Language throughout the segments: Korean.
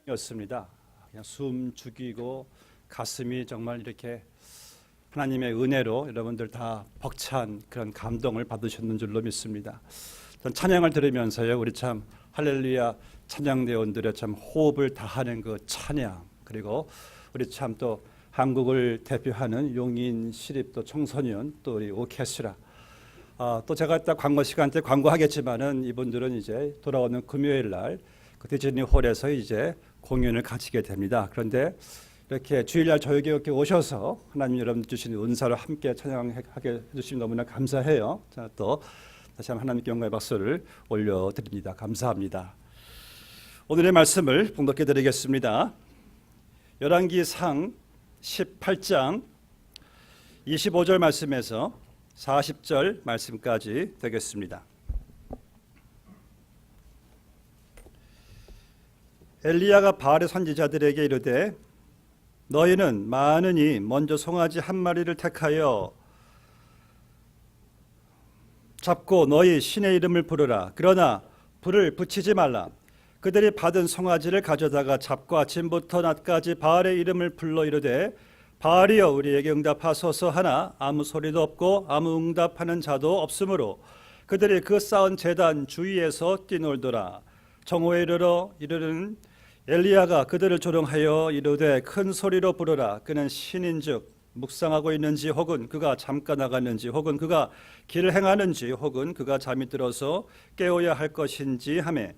였습니다. 그냥 숨 죽이고 가슴이 정말 이렇게 하나님의 은혜로 여러분들 다 벅찬 그런 감동을 받으셨는 줄로 믿습니다. 전 찬양을 들으면서요, 우리 참 할렐루야 찬양대원들의 참 호흡을 다하는 그 찬양, 그리고 우리 참 또 한국을 대표하는 용인 시립 또 청소년 또 우리 오케스트라, 또 제가 이따 광고 시간 때 광고하겠지만은 이분들은 이제 돌아오는 금요일 날 그 디즈니 홀에서 이제 공연을 가지게 됩니다. 그런데 이렇게 주일날 저에게 이렇게 오셔서 하나님 여러분 주신 은사를 함께 찬양하게 해주시면 너무나 감사해요. 자, 또 다시 한번 하나님께 영광의 박수를 올려드립니다. 감사합니다. 오늘의 말씀을 봉독해 드리겠습니다. 열왕기상 18장 25절 말씀에서 40절 말씀까지 되겠습니다. 엘리야가 바알의 선지자들에게 이르되 너희는 많으니 먼저 송아지 한 마리를 택하여 잡고 너희 신의 이름을 부르라. 그러나 불을 붙이지 말라. 그들이 받은 송아지를 가져다가 잡고 아침부터 낮까지 바알의 이름을 불러 이르되 바알이여 우리에게 응답하소서 하나 아무 소리도 없고 아무 응답하는 자도 없으므로 그들이 그 쌓은 제단 주위에서 뛰놀더라. 정오에 이르는 엘리야가 그들을 조롱하여 이르되 큰 소리로 부르라. 그는 신인즉 묵상하고 있는지 혹은 그가 잠깐 나갔는지 혹은 그가 길을 행하는지 혹은 그가 잠이 들어서 깨어야 할 것인지 하매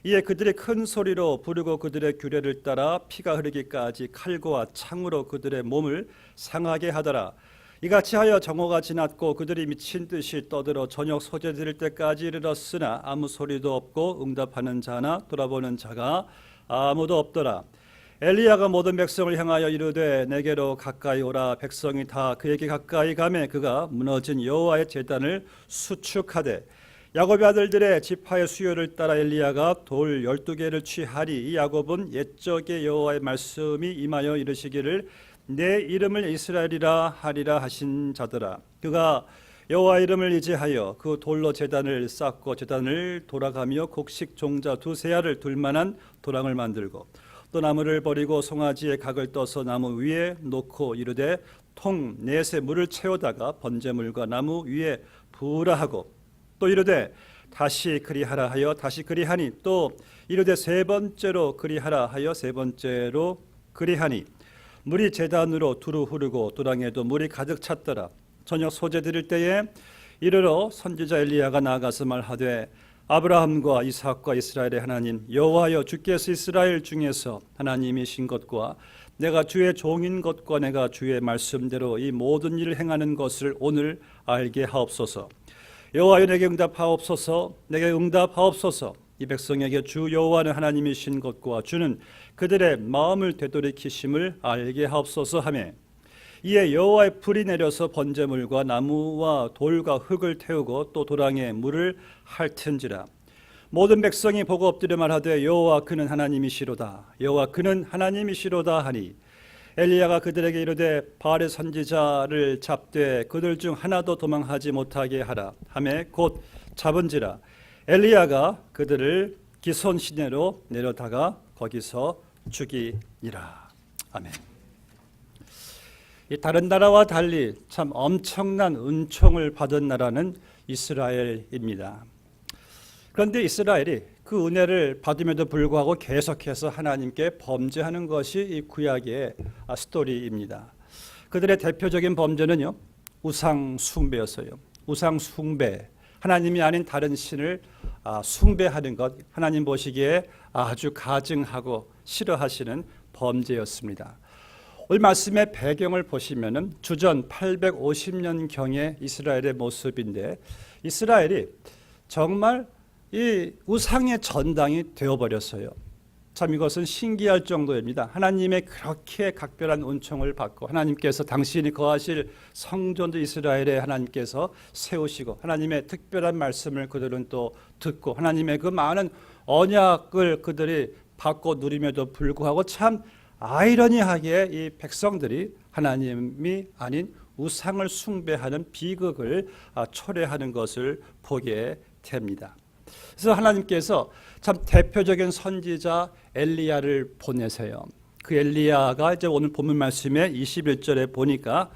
이에 그들이 큰 소리로 부르고 그들의 규례를 따라 피가 흐르기까지 칼과 창으로 그들의 몸을 상하게 하더라. 이같이 하여 정오가 지났고 그들이 미친 듯이 떠들어 저녁 소재드릴 때까지 이르렀으나 아무 소리도 없고 응답하는 자나 돌아보는 자가 아무도 없더라. 엘리야가 모든 백성을 향하여 이르되 내게로 가까이 오라. 백성이 다 그에게 가까이 가매 그가 무너진 여호와의 제단을 수축하되 야곱의 아들들의 지파의 수요를 따라 엘리야가 돌 12개를 취하리. 이 야곱은 옛적의 여호와의 말씀이 임하여 이르시기를 내 이름을 이스라엘이라 하리라 하신 자더라. 그가 여호와 이름을 의지하여 그 돌로 제단을 쌓고 제단을 돌아가며 곡식 종자 두세 알을 둘 만한 도랑을 만들고 또 나무를 버리고 송아지의 각을 떠서 나무 위에 놓고 이르되 통 넷에 물을 채우다가 번제물과 나무 위에 부으라 하고 또 이르되 다시 그리하라 하여 다시 그리하니 또 이르되 세 번째로 그리하라 하여 세 번째로 그리하니 물이 제단으로 두루 흐르고 도랑에도 물이 가득 찼더라. 저녁 소재 드릴 때에 이르러 선지자 엘리야가 나아가서 말하되 아브라함과 이삭과 이스라엘의 하나님 여호와여 주께서 이스라엘 중에서 하나님이신 것과 내가 주의 종인 것과 내가 주의 말씀대로 이 모든 일을 행하는 것을 오늘 알게 하옵소서. 여호와여 내게 응답하옵소서. 내게 응답하옵소서. 이 백성에게 주 여호와는 하나님이신 것과 주는 그들의 마음을 되돌이키심을 알게 하옵소서 하매 이에 여호와의 불이 내려서 번제물과 나무와 돌과 흙을 태우고 또 도랑에 물을 핥은지라. 모든 백성이 보고 엎드려 말하되 여호와 그는 하나님이시로다. 여호와 그는 하나님이시로다 하니 엘리야가 그들에게 이르되 바알의 선지자를 잡되 그들 중 하나도 도망하지 못하게 하라 하매 곧 잡은지라. 엘리야가 그들을 기손 시내로 내려다가 거기서 죽이니라. 아멘. 이 다른 나라와 달리 참 엄청난 은총을 받은 나라는 이스라엘입니다. 그런데 이스라엘이 그 은혜를 받음에도 불구하고 계속해서 하나님께 범죄하는 것이 이 구약의 스토리입니다. 그들의 대표적인 범죄는요, 우상 숭배였어요. 우상 숭배, 하나님이 아닌 다른 신을 숭배하는 것, 하나님 보시기에 아주 가증하고 싫어하시는 범죄였습니다. 오늘 말씀의 배경을 보시면은 주전 850년경의 이스라엘의 모습인데 이스라엘이 정말 이 우상의 전당이 되어버렸어요. 참 이것은 신기할 정도입니다. 하나님의 그렇게 각별한 은총을 받고 하나님께서 당신이 거하실 성전도 이스라엘에 하나님께서 세우시고 하나님의 특별한 말씀을 그들은 또 듣고 하나님의 그 많은 언약을 그들이 받고 누림에도 불구하고 참 아이러니하게 이 백성들이 하나님이 아닌 우상을 숭배하는 비극을 초래하는 것을 보게 됩니다. 그래서 하나님께서 참 대표적인 선지자 엘리야를 보내세요. 그 엘리야가 이제 오늘 본문 말씀에 21절에 보니까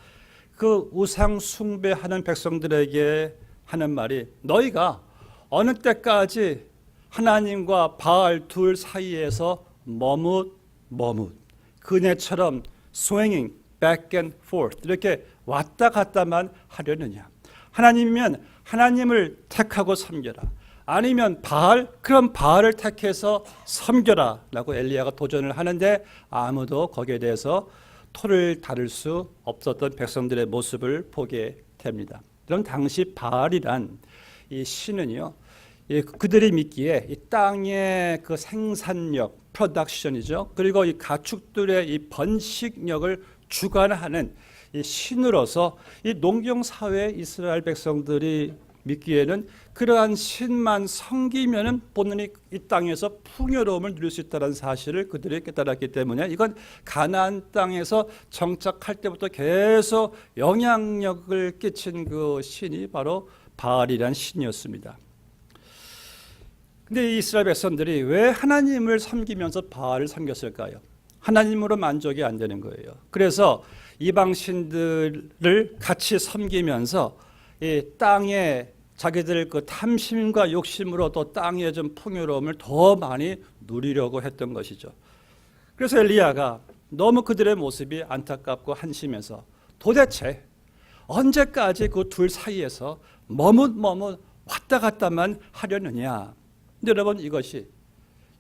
그 우상 숭배하는 백성들에게 하는 말이 너희가 어느 때까지 하나님과 바알 둘 사이에서 머뭇 그네처럼 swinging back and forth 이렇게 왔다 갔다만 하려느냐. 하나님이면 하나님을 택하고 섬겨라. 아니면 바알? 그럼 바알을 택해서 섬겨라 라고 엘리야가 도전을 하는데 아무도 거기에 대해서 토를 다룰 수 없었던 백성들의 모습을 보게 됩니다. 그럼 당시 바알이란 이 신은요, 그들이 믿기에 이 땅의 그 생산력, 프로덕션이죠. 그리고 이 가축들의 이 번식력을 주관하는 이 신으로서 이 농경사회 이스라엘 백성들이 믿기에는 그러한 신만 섬기면은 본인이 이 땅에서 풍요로움을 누릴 수 있다는 사실을 그들이 깨달았기 때문에 이건 가나안 땅에서 정착할 때부터 계속 영향력을 끼친 그 신이 바로 바알이라는 신이었습니다. 근데 이 이스라엘 백성들이 왜 하나님을 섬기면서 바알을 섬겼을까요? 하나님으로 만족이 안 되는 거예요. 그래서 이방 신들을 같이 섬기면서 이 땅에 자기들 그 탐심과 욕심으로 또 땅의 좀 풍요로움을 더 많이 누리려고 했던 것이죠. 그래서 엘리야가 너무 그들의 모습이 안타깝고 한심해서 도대체 언제까지 그 둘 사이에서 머뭇 왔다 갔다만 하려느냐. 근데 여러분 이것이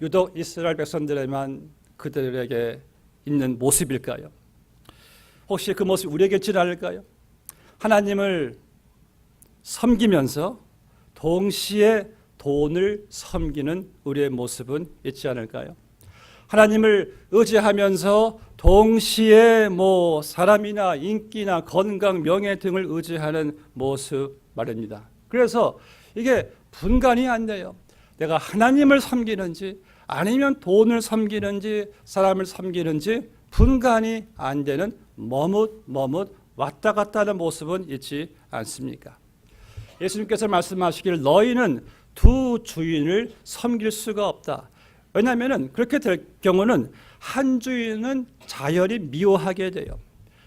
유독 이스라엘 백성들에만 그들에게 있는 모습일까요? 혹시 그 모습이 우리에게 있지 않을까요? 하나님을 섬기면서 동시에 돈을 섬기는 우리의 모습은 있지 않을까요? 하나님을 의지하면서 동시에 사람이나 인기나 건강, 명예 등을 의지하는 모습 말입니다. 그래서 이게 분간이 안 돼요. 내가 하나님을 섬기는지 아니면 돈을 섬기는지 사람을 섬기는지 분간이 안 되는 머뭇 왔다 갔다 하는 모습은 있지 않습니까? 예수님께서 말씀하시길 너희는 두 주인을 섬길 수가 없다. 왜냐하면 그렇게 될 경우는 한 주인은 자연히 미워하게 돼요.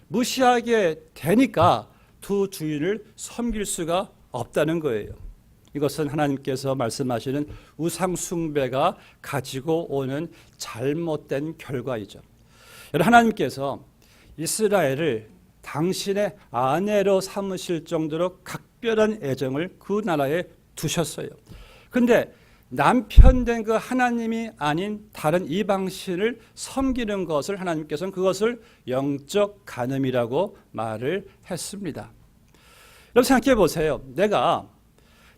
무시하게 되니까 두 주인을 섬길 수가 없다는 거예요. 이것은 하나님께서 말씀하시는 우상 숭배가 가지고 오는 잘못된 결과이죠. 하나님께서 이스라엘을 당신의 아내로 삼으실 정도로 각별한 애정을 그 나라에 두셨어요. 그런데 남편된 그 하나님이 아닌 다른 이방신을 섬기는 것을 하나님께서는 그것을 영적 간음이라고 말을 했습니다. 여러분 생각해 보세요. 내가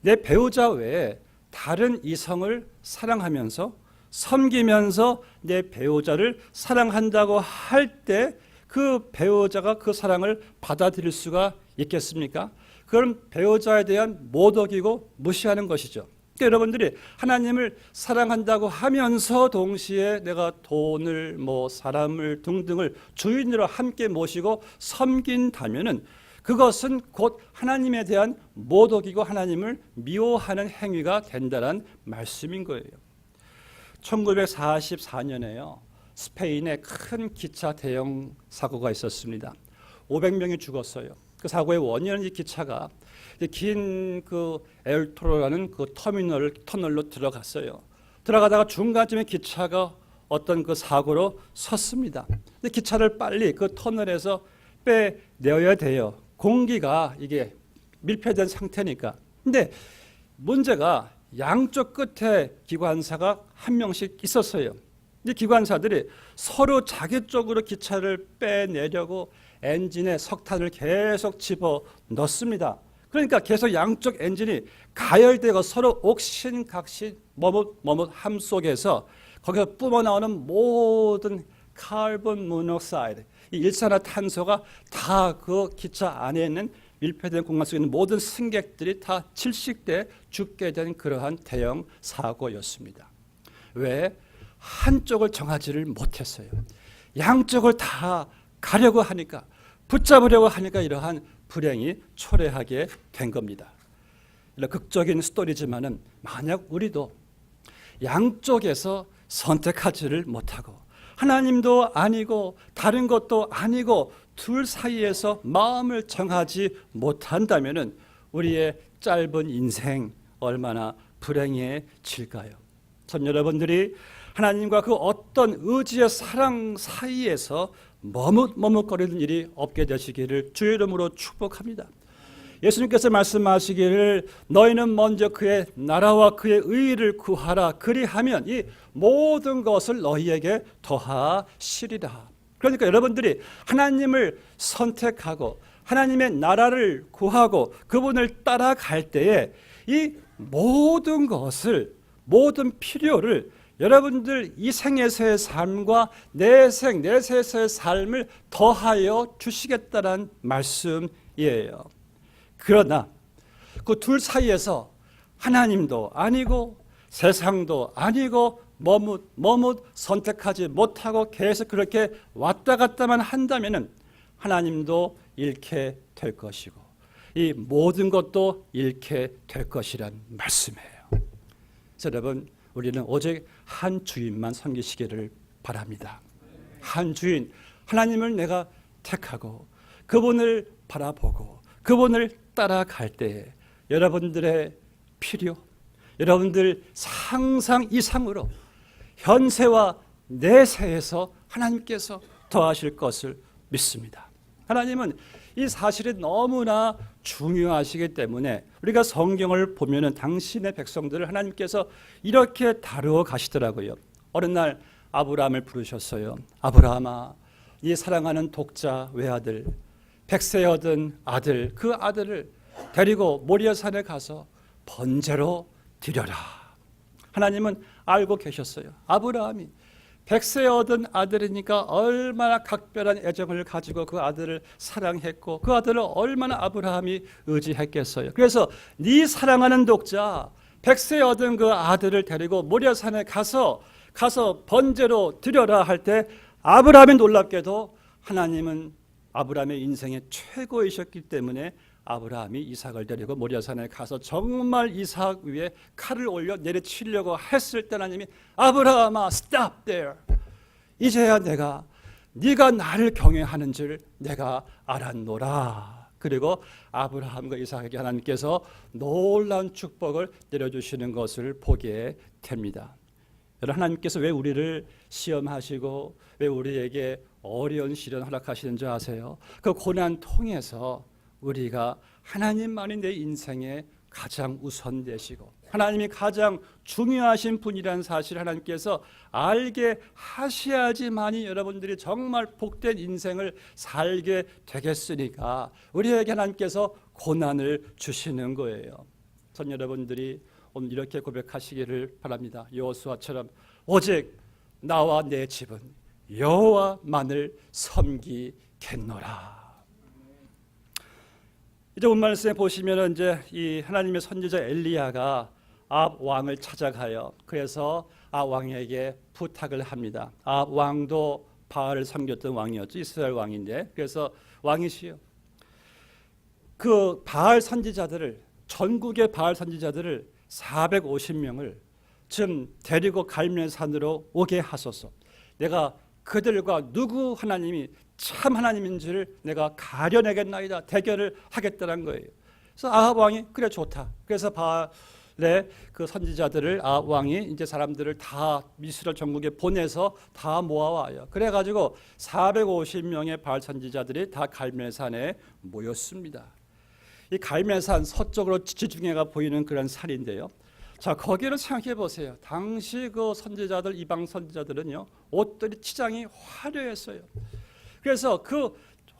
내 배우자 외에 다른 이성을 사랑하면서 섬기면서 내 배우자를 사랑한다고 할 때 그 배우자가 그 사랑을 받아들일 수가 있겠습니까? 그건 배우자에 대한 모독이고 무시하는 것이죠. 그러니까 여러분들이 하나님을 사랑한다고 하면서 동시에 내가 돈을 사람을 등등을 주인으로 함께 모시고 섬긴다면은 그것은 곧 하나님에 대한 모독이고 하나님을 미워하는 행위가 된다는 말씀인 거예요. 1944년에요. 스페인에 큰 기차 대형 사고가 있었습니다. 500명이 죽었어요. 그 사고의 원인은 이 기차가 긴 그 엘토로라는 그 터널로 들어갔어요. 들어가다가 중간쯤에 기차가 어떤 그 사고로 섰습니다. 근데 기차를 빨리 그 터널에서 빼내어야 돼요. 공기가 이게 밀폐된 상태니까. 근데 문제가 양쪽 끝에 기관사가 한 명씩 있었어요. 이 기관사들이 서로 자기 쪽으로 기차를 빼내려고 엔진에 석탄을 계속 집어 넣습니다. 그러니까 계속 양쪽 엔진이 가열되고 서로 옥신각신 머뭇함 속에서 거기서 뿜어나오는 모든 카본 모노옥사이드, 이 일산화탄소가 다 그 기차 안에 있는 밀폐된 공간 속에 있는 모든 승객들이 다 질식돼 죽게 된 그러한 대형 사고였습니다. 왜? 한쪽을 정하지를 못했어요. 양쪽을 다 가려고 하니까, 붙잡으려고 하니까 이러한 불행이 초래하게 된 겁니다. 이런 극적인 스토리지만은 만약 우리도 양쪽에서 선택하지를 못하고 하나님도 아니고 다른 것도 아니고 둘 사이에서 마음을 정하지 못한다면은 우리의 짧은 인생 얼마나 불행해질까요? 전 여러분들이 하나님과 그 어떤 의지의 사랑 사이에서 머뭇거리는 일이 없게 되시기를 주의 이름으로 축복합니다. 예수님께서 말씀하시기를 너희는 먼저 그의 나라와 그의 의를 구하라. 그리하면 이 모든 것을 너희에게 더하시리라. 그러니까 여러분들이 하나님을 선택하고 하나님의 나라를 구하고 그분을 따라갈 때에 이 모든 것을, 모든 필요를 여러분들 이 생에서의 삶과 내세에서의 삶을 더하여 주시겠다는 말씀이에요. 그러나 그 둘 사이에서 하나님도 아니고 세상도 아니고 머뭇 선택하지 못하고 계속 그렇게 왔다 갔다만 한다면은 하나님도 잃게 될 것이고 이 모든 것도 잃게 될 것이란 말씀이에요. 그래서 여러분, 우리는 오직 한 주인만 섬기시기를 바랍니다. 한 주인, 하나님을 내가 택하고 그분을 바라보고 그분을 따라갈 때 여러분들의 필요, 여러분들 상상 이상으로 현세와 내세에서 하나님께서 더하실 것을 믿습니다. 하나님은 이 사실이 너무나 중요하시기 때문에 우리가 성경을 보면은 당신의 백성들을 하나님께서 이렇게 다루어 가시더라고요. 어느 날 아브라함을 부르셨어요. 아브라함아, 이 사랑하는 독자 외아들, 백세 얻은 아들, 그 아들을 데리고 모리아산에 가서 번제로 드려라. 하나님은 알고 계셨어요. 아브라함이 백세 얻은 아들이니까 얼마나 각별한 애정을 가지고 그 아들을 사랑했고 그 아들을 얼마나 아브라함이 의지했겠어요. 그래서 네 사랑하는 독자 백세 얻은 그 아들을 데리고 모리아산에 가서 번제로 드려라 할 때 아브라함이 놀랍게도 하나님은 아브라함의 인생의 최고이셨기 때문에 아브라함이 이삭을 데리고 모리아산에 가서 정말 이삭 위에 칼을 올려 내리치려고 했을 때 하나님이 아브라함아, stop there. 이제야 네가 나를 경외하는 줄 내가 알았노라. 그리고 아브라함과 이삭에게 하나님께서 놀라운 축복을 내려주시는 것을 보게 됩니다. 여러분, 하나님께서 왜 우리를 시험하시고 왜 우리에게 어려운 시련 허락하시는 줄 아세요? 그 고난 통해서 우리가 하나님만이 내 인생에 가장 우선되시고 하나님이 가장 중요하신 분이라는 사실을 하나님께서 알게 하셔야지만이 여러분들이 정말 복된 인생을 살게 되겠으니까 우리에게 하나님께서 고난을 주시는 거예요. 전 여러분들이 오늘 이렇게 고백하시기를 바랍니다. 여호수아처럼 오직 나와 내 집은 여호와만을 섬기겠노라. 이제 본 말씀에 보시면 이제 이 하나님의 선지자 엘리야가 아합 왕을 찾아가요. 그래서 아합 왕에게 부탁을 합니다. 아합 왕도 바알을 섬겼던 왕이었죠. 이스라엘 왕인데 그래서 왕이시요. 그 바알 선지자들을 전국의 바알 선지자들을 450명을 좀 데리고 갈멜산으로 오게 하소서. 내가 그들과 누구 하나님이 참 하나님인지를 내가 가려내겠나이다. 대결을 하겠다는 거예요. 그래서 아합 왕이 그래 좋다. 그래서 바알의 그 선지자들을 아합 왕이 이제 사람들을 다 이스라엘 전국에 보내서 다 모아와요. 그래가지고 450명의 바알 선지자들이 다 갈멜산에 모였습니다. 이 갈멜산 서쪽으로 지중해가 보이는 그런 산인데요. 자, 거기를 생각해 보세요. 당시 그 선지자들, 이방 선지자들은요, 옷들이 치장이 화려했어요. 그래서 그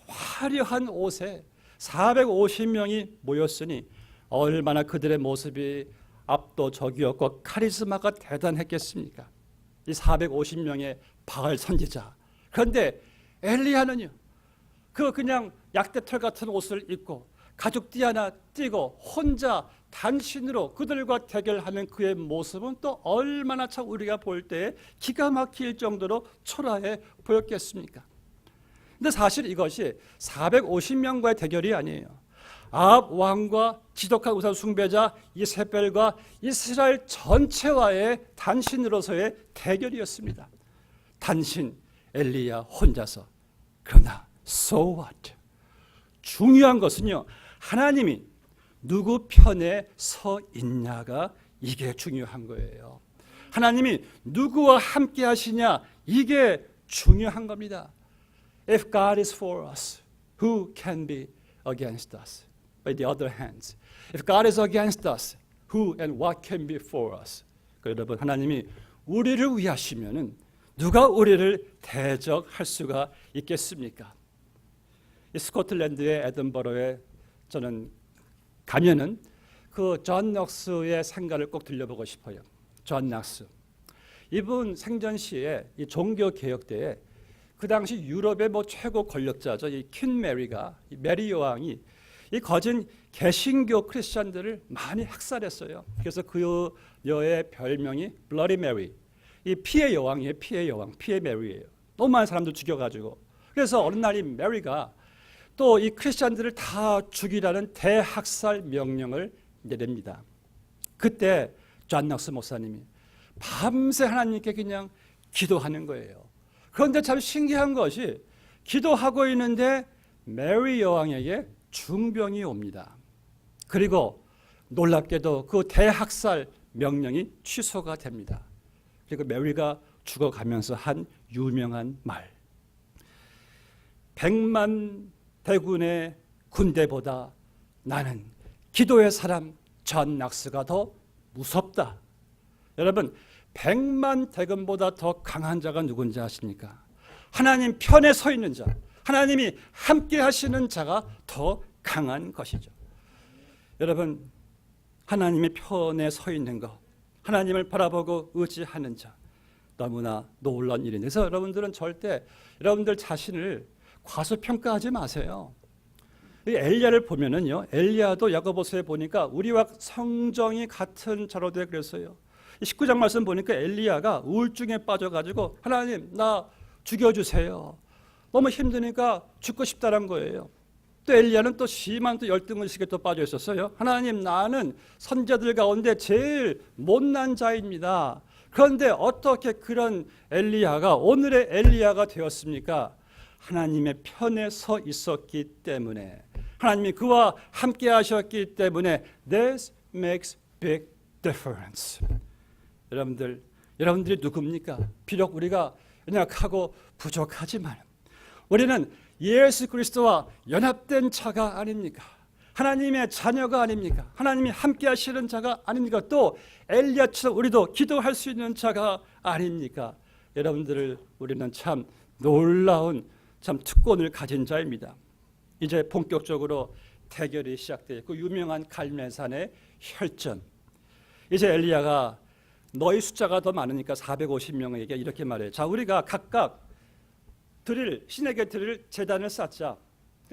화려한 옷에 450명이 모였으니 얼마나 그들의 모습이 압도적이었고 카리스마가 대단했겠습니까? 이 450명의 바알 선지자. 그런데 엘리야는요, 그냥 약대털 같은 옷을 입고 가죽띠 하나 띠고 혼자 단신으로 그들과 대결하는 그의 모습은 또 얼마나 참 우리가 볼 때 기가 막힐 정도로 초라해 보였겠습니까? 근데 사실 이것이 450명과의 대결이 아니에요. 아합 왕과 지독한 우상 숭배자 이세벨과 이스라엘 전체와의 단신으로서의 대결이었습니다. 단신 엘리야 혼자서. 그러나 so what? 중요한 것은요, 하나님이 누구 편에 서 있냐가 이게 중요한 거예요. 하나님이 누구와 함께 하시냐, 이게 중요한 겁니다. If God is for us, who can be against us? By the other hand, if God is against us, who and what can be for us? 여러분, 하나님이 우리를 위하시면은 누가 우리를 대적할 수가 있겠습니까? 이 스코틀랜드의 에든버러에 저는 가면은 그 존 넉스의 생가를 꼭 들려보고 싶어요. 존 넉스. 이분 생전 시에 이 종교 개혁 때에 그 당시 유럽의 최고 권력자죠. 이 퀸 메리가, 이 메리 여왕이 이 거진 개신교 크리스천들을 많이 학살했어요. 그래서 그 여의 별명이 블러디 메리. 이 피의 여왕이에요. 피의 여왕, 피의 메리예요. 너무 많은 사람들 죽여가지고. 그래서 어느 날 이 메리가 또 이 크리스천들을 다 죽이라는 대학살 명령을 내립니다. 그때 존 넉스 목사님이 밤새 하나님께 그냥 기도하는 거예요. 그런데 참 신기한 것이 기도하고 있는데 메리 여왕에게 중병이 옵니다. 그리고 놀랍게도 그 대학살 명령이 취소가 됩니다. 그리고 메리가 죽어가면서 한 유명한 말. 100만 대군의 군대보다 나는 기도의 사람 존 넉스가 더 무섭다. 여러분, 100만 대군보다 더 강한 자가 누군지 아십니까? 하나님 편에 서 있는 자, 하나님이 함께 하시는 자가 더 강한 것이죠. 여러분, 하나님의 편에 서 있는 것, 하나님을 바라보고 의지하는 자, 너무나 놀라운 일인데, 그래서 여러분들은 절대 여러분들 자신을 과소평가하지 마세요. 엘리야를 보면은요, 엘리야도 야고보서에 보니까 우리와 성정이 같은 자로 돼 그랬어요. 19장 말씀 보니까 엘리야가 우울증에 빠져가지고 하나님 나 죽여주세요. 너무 힘드니까 죽고 싶다는 거예요. 또 엘리야는 또 심한 또 열등의식에 또 빠져 있었어요. 하나님 나는 선자들 가운데 제일 못난 자입니다. 그런데 어떻게 그런 엘리야가 오늘의 엘리야가 되었습니까? 하나님의 편에 서 있었기 때문에, 하나님이 그와 함께 하셨기 때문에 this makes big difference. 여러분들이 누굽니까? 비록 우리가 연약하고 부족하지만 우리는 예수 그리스도와 연합된 자가 아닙니까? 하나님의 자녀가 아닙니까? 하나님이 함께 하시는 자가 아닙니까? 또 엘리야처럼 우리도 기도할 수 있는 자가 아닙니까? 우리는 참 놀라운 참 특권을 가진 자입니다. 이제 본격적으로 대결이 시작돼요. 그 유명한 갈멜산의 혈전. 이제 엘리야가 너희 숫자가 더 많으니까 450명에게 이렇게 말해요. 자, 우리가 각각 신에게 드릴 제단을 쌓자.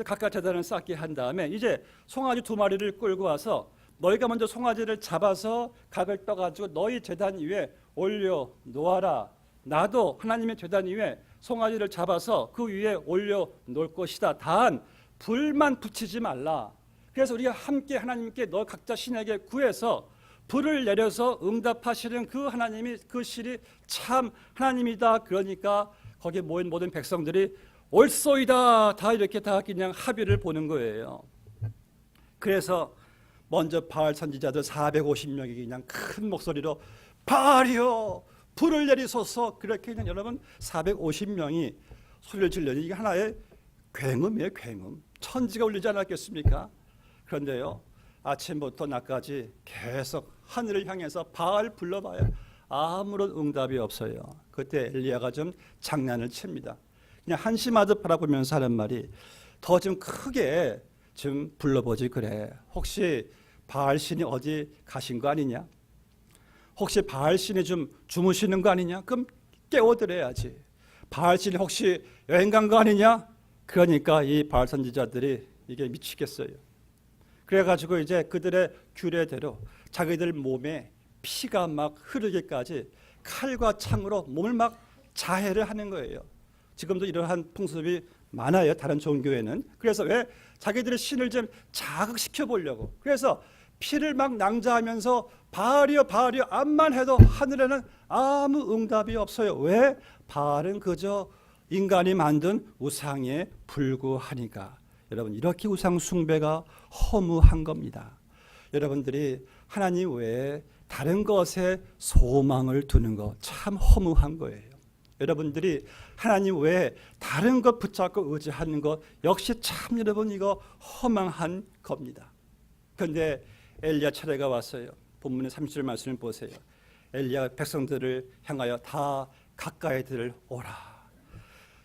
각각 제단을 쌓게 한 다음에 이제 송아지 2마리를 끌고 와서 너희가 먼저 송아지를 잡아서 각을 떠가지고 너희 제단 위에 올려 놓아라. 나도 하나님의 제단 위에 송아지를 잡아서 그 위에 올려 놓을 것이다. 단 불만 붙이지 말라. 그래서 우리가 함께 하나님께 너 각자 신에게 구해서 불을 내려서 응답하시는 그 하나님이, 그 실이 참 하나님이다. 그러니까 거기에 모인 모든 백성들이 옳소이다. 다 이렇게 다 그냥 합의를 보는 거예요. 그래서 먼저 바알 선지자들 450명이 그냥 큰 목소리로 바알이여 불을 내리소서, 그렇게 그냥 여러분 450명이 소리를 질러니 이게 하나의 굉음이에요. 굉음. 천지가 울리지 않았겠습니까? 그런데요, 아침부터 낮까지 계속 하늘을 향해서 바알 불러봐요. 아무런 응답이 없어요. 그때 엘리야가 좀 장난을 칩니다. 그냥 한심하듯 바라보면서 하는 말이, 더 좀 크게 좀 불러보지 그래. 혹시 바알 신이 어디 가신 거 아니냐? 혹시 바알 신이 좀 주무시는 거 아니냐? 그럼 깨워드려야지. 바알 신이 혹시 여행 간 거 아니냐? 그러니까 이 바알 선지자들이 이게 미치겠어요. 그래가지고 이제 그들의 규례대로 자기들 몸에 피가 막 흐르기까지 칼과 창으로 몸을 막 자해를 하는 거예요. 지금도 이러한 풍습이 많아요. 다른 종교에는. 그래서 왜 자기들의 신을 좀 자극시켜 보려고. 그래서 피를 막 낭자하면서 바알이여 바알이여 암만 해도 하늘에는 아무 응답이 없어요. 왜? 바알은 그저 인간이 만든 우상에 불구하니까. 여러분, 이렇게 우상 숭배가 허무한 겁니다. 여러분들이 하나님 외에 다른 것에 소망을 두는 것 참 허무한 거예요. 여러분들이 하나님 외에 다른 것 붙잡고 의지하는 것 역시 참 여러분 이거 허망한 겁니다. 그런데 엘리야 차례가 왔어요. 본문의 30절 말씀을 보세요. 엘리야 백성들을 향하여 다 가까이들 오라.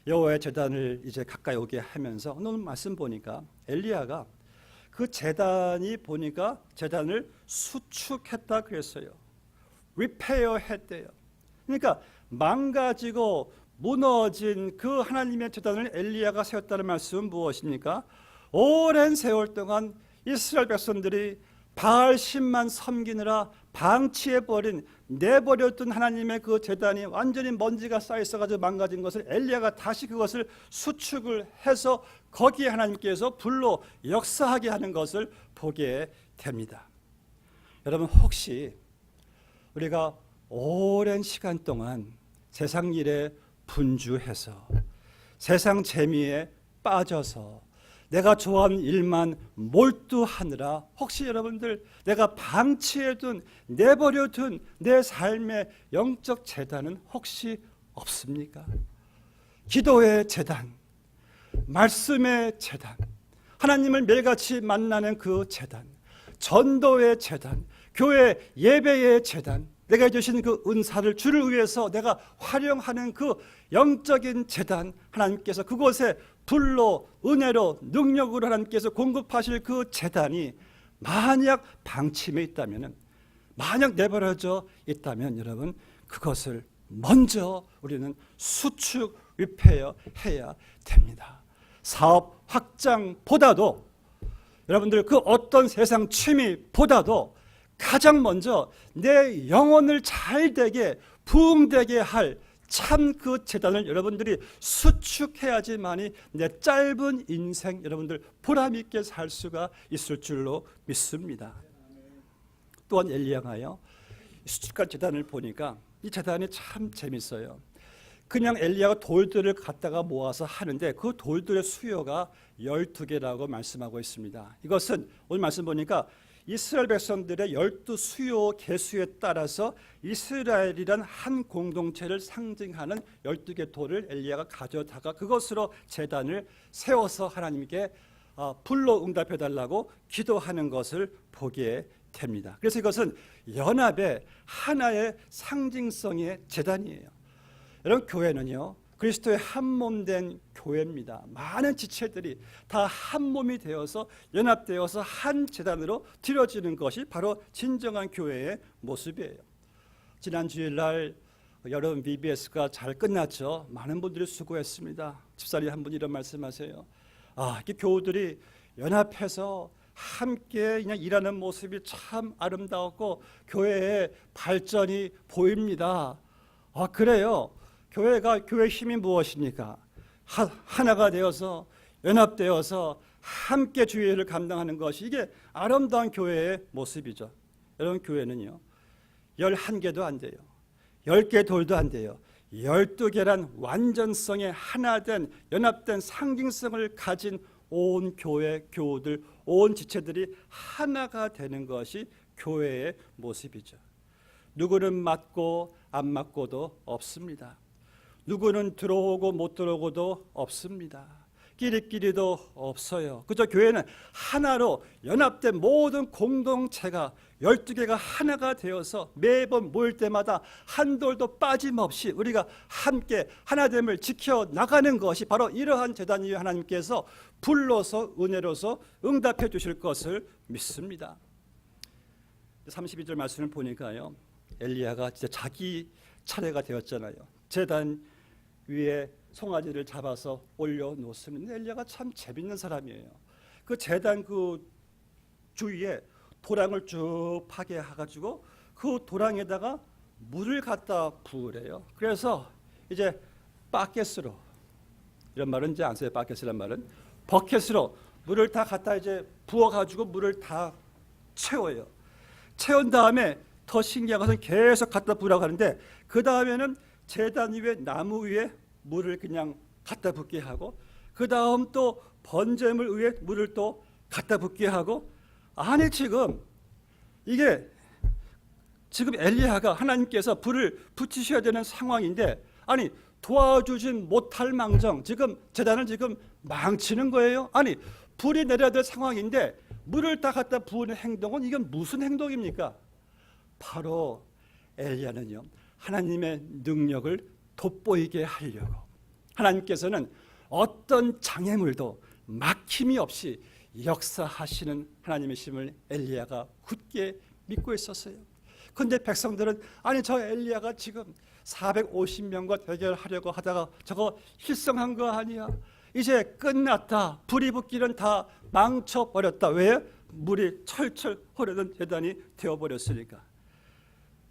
여호와의 제단을 이제 가까이 오게 하면서 오늘 말씀 보니까 엘리야가 그 제단이 보니까 제단을 수축했다 그랬어요. 리페어 했대요. 그러니까 망가지고 무너진 그 하나님의 제단을 엘리야가 세웠다는 말씀은 무엇입니까? 오랜 세월 동안 이스라엘 백성들이 바알 신만 섬기느라 방치해버린 내버려둔 하나님의 그 제단이 완전히 먼지가 쌓여있어가지고 망가진 것을 엘리야가 다시 그것을 수축을 해서 거기에 하나님께서 불로 역사하게 하는 것을 보게 됩니다. 여러분, 혹시 우리가 오랜 시간 동안 세상 일에 분주해서 세상 재미에 빠져서 내가 좋아하는 일만 몰두하느라 혹시 여러분들 내가 방치해둔 내버려둔 내 삶의 영적 재단은 혹시 없습니까? 기도의 재단, 말씀의 재단, 하나님을 매일같이 만나는 그 재단, 전도의 재단, 교회 예배의 재단, 내가 주신 그 은사를 주를 위해서 내가 활용하는 그 영적인 재단, 하나님께서 그곳에 불로 은혜로 능력으로 하나님께서 공급하실 그 재단이 만약 방침에 있다면, 만약 내버려져 있다면 여러분 그것을 먼저 우리는 수축 리페어 해야 됩니다. 사업 확장보다도 여러분들 그 어떤 세상 취미보다도 가장 먼저 내 영혼을 잘되게 부흥되게 할 참 그 재단을 여러분들이 수축해야지만이 내 짧은 인생 여러분들 보람 있게 살 수가 있을 줄로 믿습니다. 또한 엘리야가요, 수축한 재단을 보니까 이 재단이 참 재밌어요. 그냥 엘리야가 돌들을 갖다가 모아서 하는데 그 돌들의 수요가 12개라고 말씀하고 있습니다. 이것은 오늘 말씀 보니까 이스라엘 백성들의 12수요 개수에 따라서 이스라엘이란 한 공동체를 상징하는 12개 돌을 엘리야가 가져다가 그것으로 제단을 세워서 하나님께 불로 응답해 달라고 기도하는 것을 보게 됩니다. 그래서 이것은 연합의 하나의 상징성의 제단이에요. 여러분, 교회는요 그리스도의 한 몸 된 교회입니다. 많은 지체들이 다 한 몸이 되어서 연합되어서 한 제단으로 드려지는 것이 바로 진정한 교회의 모습이에요. 지난 주일날 여름 VBS가 잘 끝났죠. 많은 분들이 수고했습니다. 집사님 한 분 이런 말씀하세요. 이렇게 교우들이 연합해서 함께 그냥 일하는 모습이 참 아름다웠고 교회의 발전이 보입니다. 그래요. 교회 힘이 무엇입니까? 하나가 되어서 연합되어서 함께 주의 일을 감당하는 것이 이게 아름다운 교회의 모습이죠. 여러분, 교회는요 11개도 안 돼요. 10개 돌도 안 돼요. 12개란 완전성의 하나된 연합된 상징성을 가진 온 교회 교우들, 온 지체들이 하나가 되는 것이 교회의 모습이죠. 누구는 맞고 안 맞고도 없습니다. 누구는 들어오고 못 들어오고도 없습니다. 끼리끼리도 없어요. 그저 교회는 하나로 연합된 모든 공동체가 12개가 하나가 되어서 매번 모일 때마다 한 돌도 빠짐없이 우리가 함께 하나됨을 지켜나가는 것이 바로 이러한 제단이요 하나님께서 불러서 은혜로서 응답해 주실 것을 믿습니다. 32절 말씀을 보니까요, 엘리야가 진짜 자기 차례가 되었잖아요. 제단 위에 송아지를 잡아서 올려놓습니다. 엘리야가 참 재밌는 사람이에요. 그 제단 그 주위에 도랑을 쭉 파게 해가지고 그 도랑에다가 물을 갖다 부으래요. 그래서 이제 바켓으로 이런 말은 이제 안 써요. 바켓이란 말은. 버켓으로 물을 다 갖다 이제 부어가지고 물을 다 채워요. 채운 다음에 더 신기한 것은 계속 갖다 부으라고 하는데 그 다음에는 제단 위에 나무 위에 물을 그냥 갖다 붓게 하고 그 다음 또 번제물 위에 물을 또 갖다 붓게 하고 아니 지금 이게 지금 엘리야가 하나님께서 불을 붙이셔야 되는 상황인데 아니 도와주진 못할 망정 지금 제단을 지금 망치는 거예요. 아니 불이 내려야 될 상황인데 물을 다 갖다 부으는 행동은 이건 무슨 행동입니까? 바로 엘리야는요 하나님의 능력을 돋보이게 하려고 하나님께서는 어떤 장애물도 막힘이 없이 역사하시는 하나님이심을 엘리야가 굳게 믿고 있었어요. 그런데 백성들은 아니 저 엘리야가 지금 450명과 대결하려고 하다가 저거 희생한 거 아니야. 이제 끝났다. 불이 붙기는 다 망쳐버렸다. 왜? 물이 철철 흐르는 제단이 되어버렸으니까.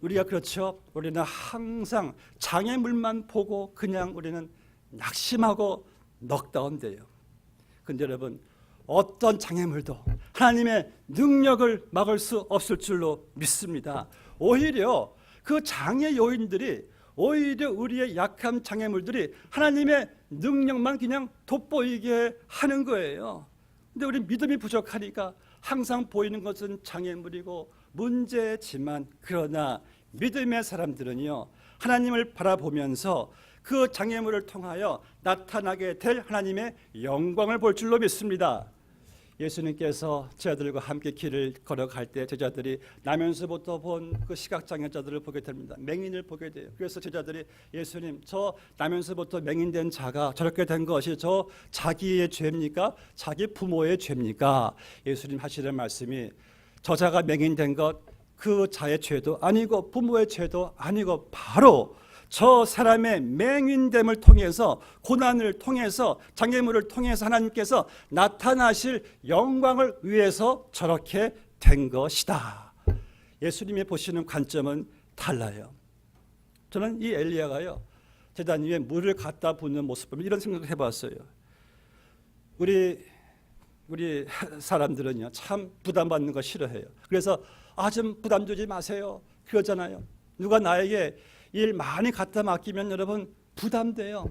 우리가 그렇죠. 우리는 항상 장애물만 보고 그냥 우리는 낙심하고 넉다운돼요. 근데 여러분 어떤 장애물도 하나님의 능력을 막을 수 없을 줄로 믿습니다. 오히려 그 장애 요인들이 오히려 우리의 약한 장애물들이 하나님의 능력만 그냥 돋보이게 하는 거예요. 근데 우리 믿음이 부족하니까 항상 보이는 것은 장애물이고 문제지만 그러나 믿음의 사람들은요 하나님을 바라보면서 그 장애물을 통하여 나타나게 될 하나님의 영광을 볼 줄로 믿습니다. 예수님께서 제자들과 함께 길을 걸어갈 때 제자들이 나면서부터 본 그 시각장애자들을 보게 됩니다. 맹인을 보게 돼요. 그래서 제자들이 예수님 저 나면서부터 맹인된 자가 저렇게 된 것이 저 자기의 죄입니까? 자기 부모의 죄입니까? 예수님 하시는 말씀이 저자가 맹인된 것 그 자의 죄도 아니고 부모의 죄도 아니고 바로 저 사람의 맹인됨을 통해서 고난을 통해서 장애물을 통해서 하나님께서 나타나실 영광을 위해서 저렇게 된 것이다. 예수님이 보시는 관점은 달라요. 저는 이 엘리야가요 제단 위에 물을 갖다 붓는 모습 보면 이런 생각을 해봤어요. 우리 사람들은요 참 부담받는 거 싫어해요. 그래서 좀 부담 주지 마세요 그러잖아요. 누가 나에게 일 많이 갖다 맡기면 여러분 부담돼요.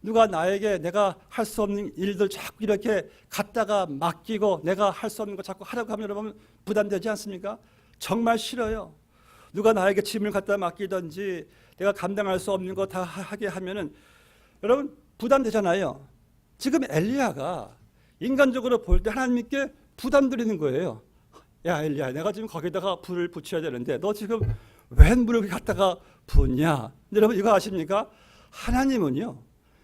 누가 나에게 내가 할 수 없는 일들 자꾸 이렇게 갖다가 맡기고 내가 할 수 없는 거 자꾸 하라고 하면 여러분 부담되지 않습니까? 정말 싫어요. 누가 나에게 짐을 갖다 맡기든지 내가 감당할 수 없는 거 다 하게 하면은 여러분 부담되잖아요. 지금 엘리야가 인간적으로 볼 때 하나님께 부담 드리는 거예요. 야 엘리야 내가 지금 거기다가 불을 붙여야 되는데 너 지금 웬 물을 갖다가 붓냐? 여러분 이거 아십니까? 하나님은요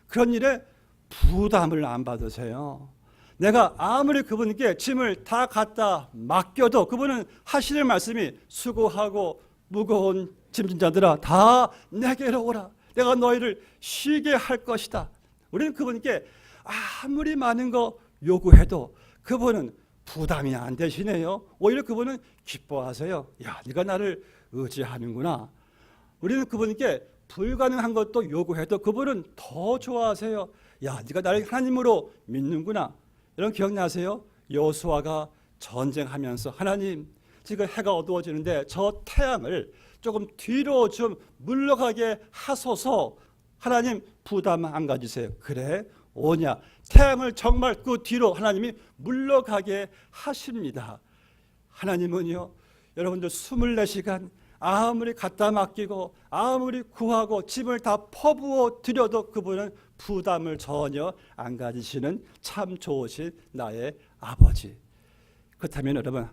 그런 일에 부담을 안 받으세요. 내가 아무리 그분께 짐을 다 갖다 맡겨도 그분은 하시는 말씀이 수고하고 무거운 짐진 자들아 다 내게로 오라. 내가 너희를 쉬게 할 것이다. 우리는 그분께 아무리 많은 거 요구해도 그분은 부담이 안 되시네요. 오히려 그분은 기뻐하세요. 야 네가 나를 의지하는구나. 우리는 그분께 불가능한 것도 요구해도 그분은 더 좋아하세요. 야 네가 나를 하나님으로 믿는구나. 여러분 기억나세요? 여호수아가 전쟁하면서 하나님 지금 해가 어두워지는데 저 태양을 조금 뒤로 좀 물러가게 하소서. 하나님 부담 안 가지세요. 그래 오냐. 태양을 정말 그 뒤로 하나님이 물러가게 하십니다. 하나님은요 여러분들 24시간 아무리 갖다 맡기고 아무리 구하고 짐을 다 퍼부어 드려도 그분은 부담을 전혀 안 가지시는 참 좋으신 나의 아버지. 그렇다면 여러분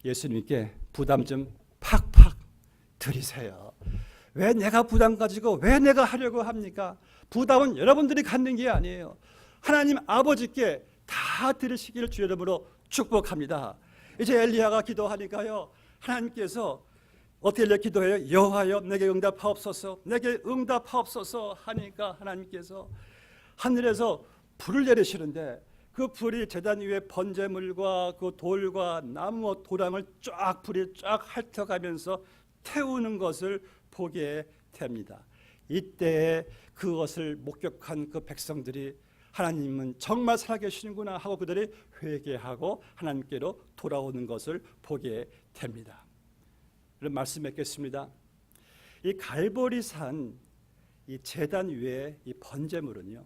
예수님께 부담 좀 팍팍 드리세요. 왜 내가 부담 가지고 왜 내가 하려고 합니까? 부담은 여러분들이 갖는 게 아니에요. 하나님 아버지께 다 드리시기를 주의 이름으로 축복합니다. 이제 엘리야가 기도하니까요 하나님께서 어떻게 기도해요? 여호와여 내게 응답하옵소서 내게 응답하옵소서 하니까 하나님께서 하늘에서 불을 내리시는데 그 불이 제단 위에 번제물과 그 돌과 나무 도랑을 쫙 불이 쫙 핥아가면서 태우는 것을 보게 됩니다. 이때 그것을 목격한 그 백성들이 하나님은 정말 살아계시는구나 하고 그들이 회개하고 하나님께로 돌아오는 것을 보게 됩니다. 이런 말씀 맺겠습니다. 이 갈보리산 이 제단 위에 이 번제물은요,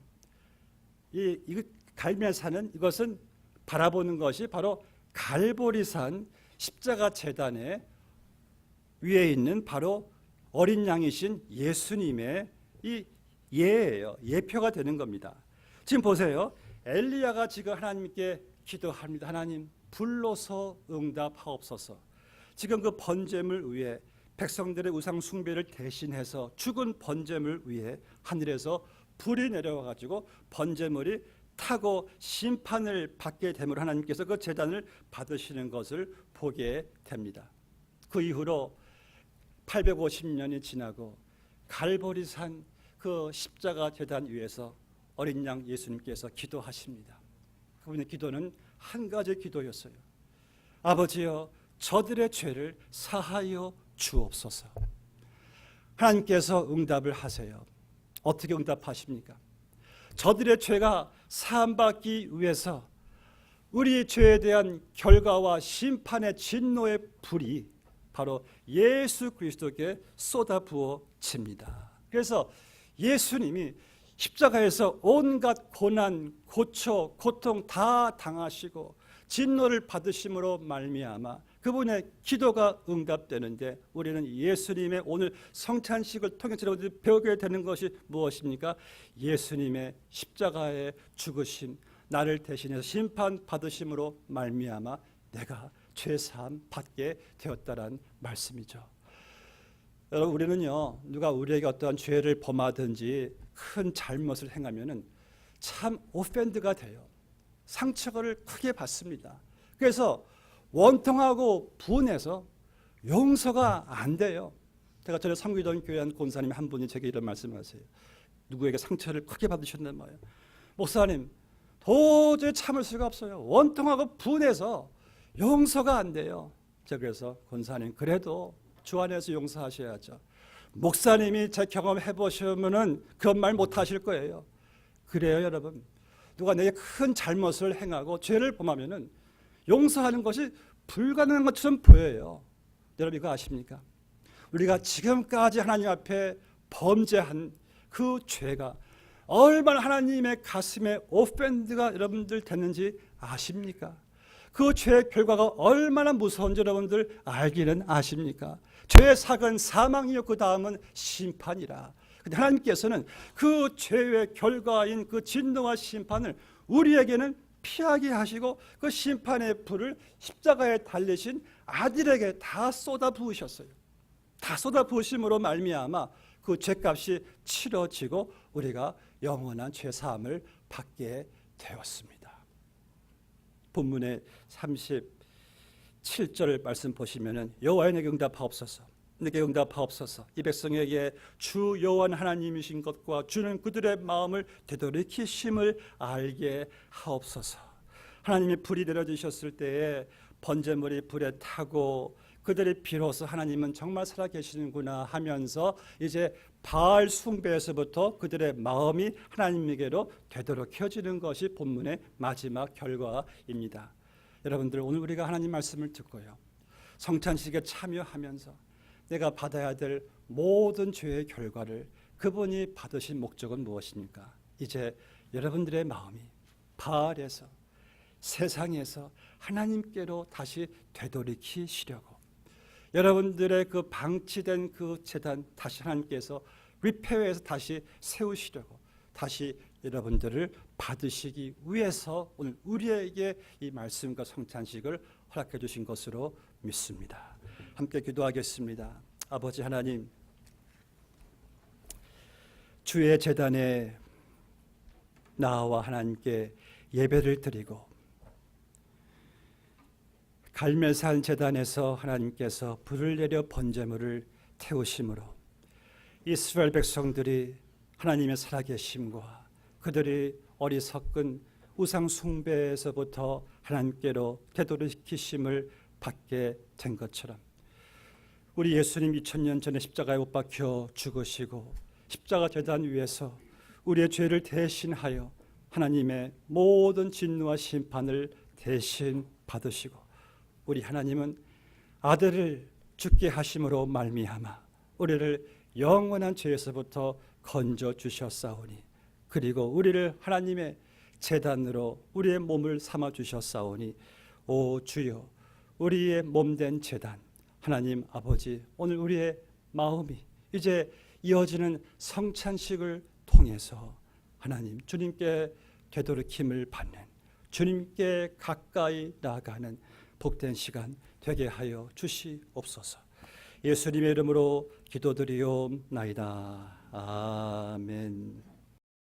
이 갈멜산은 이것은 바라보는 것이 바로 갈보리산 십자가 제단의 위에 있는 바로 어린 양이신 예수님의 이 예예요. 예표가 되는 겁니다. 지금 보세요. 엘리야가 지금 하나님께 기도합니다. 하나님 불로서 응답하옵소서. 지금 그 번제물 위에 백성들의 우상 숭배를 대신해서 죽은 번제물 위에 하늘에서 불이 내려와 가지고 번제물이 타고 심판을 받게 되므로 하나님께서 그 제단을 받으시는 것을 보게 됩니다. 그 이후로 850년이 지나고 갈보리산 그 십자가 제단 위에서 어린 양 예수님께서 기도하십니다. 그분의 기도는 한 가지 기도였어요. 아버지여, 저들의 죄를 사하여 주옵소서. 하나님께서 응답을 하세요. 어떻게 응답하십니까? 저들의 죄가 사함받기 위해서 우리 죄에 대한 결과와 심판의 진노의 불이 바로 예수 그리스도께 쏟아부어집니다. 그래서 예수님이 십자가에서 온갖 고난, 고초, 고통 다 당하시고 진노를 받으심으로 말미암아 그분의 기도가 응답되는데, 우리는 예수님의 오늘 성찬식을 통해서 여러분들이 배우게 되는 것이 무엇입니까? 예수님의 십자가의 죽으심, 나를 대신해서 심판 받으심으로 말미암아 내가 죄사함 받게 되었다는 말씀이죠. 여러분, 우리는요, 누가 우리에게 어떠한 죄를 범하든지 큰 잘못을 행하면은 참 오펜드가 돼요. 상처를 크게 받습니다. 그래서 원통하고 분해서 용서가 안 돼요. 제가 전에 섬기던 교회 한 권사님 한 분이 제게 이런 말씀하세요. 누구에게 상처를 크게 받으셨단 말이에요. 목사님, 도저히 참을 수가 없어요. 원통하고 분해서 용서가 안 돼요. 제가 그래서 권사님, 그래도 주 안에서 용서하셔야죠. 목사님이 제 경험해 보시면은 그런 말 못 하실 거예요. 그래요, 여러분. 누가 내게 큰 잘못을 행하고 죄를 범하면은 용서하는 것이 불가능한 것처럼 보여요. 여러분, 이거 아십니까? 우리가 지금까지 하나님 앞에 범죄한 그 죄가 얼마나 하나님의 가슴에 오펜드가 여러분들 됐는지 아십니까? 그 죄의 결과가 얼마나 무서운지 여러분들 알기는 아십니까? 죄의 삭은 사망이요, 그 다음은 심판이라. 근데 하나님께서는 그 죄의 결과인 그 진노와 심판을 우리에게는 피하게 하시고 그 심판의 불을 십자가에 달리신 아들에게 다 쏟아 부으셨어요. 다 쏟아 부으심으로 말미암아 그 죄값이 치러지고 우리가 영원한 죄사함을 받게 되었습니다. 본문의 37절 말씀 보시면은 여호와여, 내게 응답하옵소서. 내게 응답하옵소서. 이 백성에게 주 여호와 하나님이신 것과 주는 그들의 마음을 되돌이키심을 알게 하옵소서. 하나님이 불이 내려주셨을 때에 번제물이 불에 타고 그들이 비로소 하나님은 정말 살아계시는구나 하면서 이제 바알 숭배에서부터 그들의 마음이 하나님에게로 되돌아켜지는 것이 본문의 마지막 결과입니다. 여러분들, 오늘 우리가 하나님 말씀을 듣고요, 성찬식에 참여하면서 내가 받아야 될 모든 죄의 결과를 그분이 받으신 목적은 무엇입니까? 이제 여러분들의 마음이 바알에서, 세상에서 하나님께로 다시 되돌이키시려고, 여러분들의 그 방치된 그 제단 다시 하나님께서 리페어해서 다시 세우시려고, 다시 여러분들을 받으시기 위해서 오늘 우리에게 이 말씀과 성찬식을 허락해 주신 것으로 믿습니다. 함께 기도하겠습니다. 아버지 하나님, 주의 제단에 나와 하나님께 예배를 드리고 갈멜산 제단에서 하나님께서 불을 내려 번제물을 태우심으로 이스라엘 백성들이 하나님의 살아계심과 그들이 어리석은 우상 숭배에서부터 하나님께로 되돌이키심을 받게 된 것처럼 우리 예수님 2000년 전에 십자가에 못 박혀 죽으시고 십자가 제단 위에서 우리의 죄를 대신하여 하나님의 모든 진노와 심판을 대신 받으시고 우리 하나님은 아들을 죽게 하심으로 말미암아 우리를 영원한 죄에서부터 건져 주셨사오니 그리고 우리를 하나님의 제단으로 우리의 몸을 삼아 주셨사오니 오 주여 우리의 몸된 제단 하나님 아버지 오늘 우리의 마음이 이제 이어지는 성찬식을 통해서 하나님 주님께 되돌이킴을 받는 주님께 가까이 나아가는 복된 시간 되게 하여 주시옵소서. 예수님의 이름으로 기도드리옵나이다. 아멘.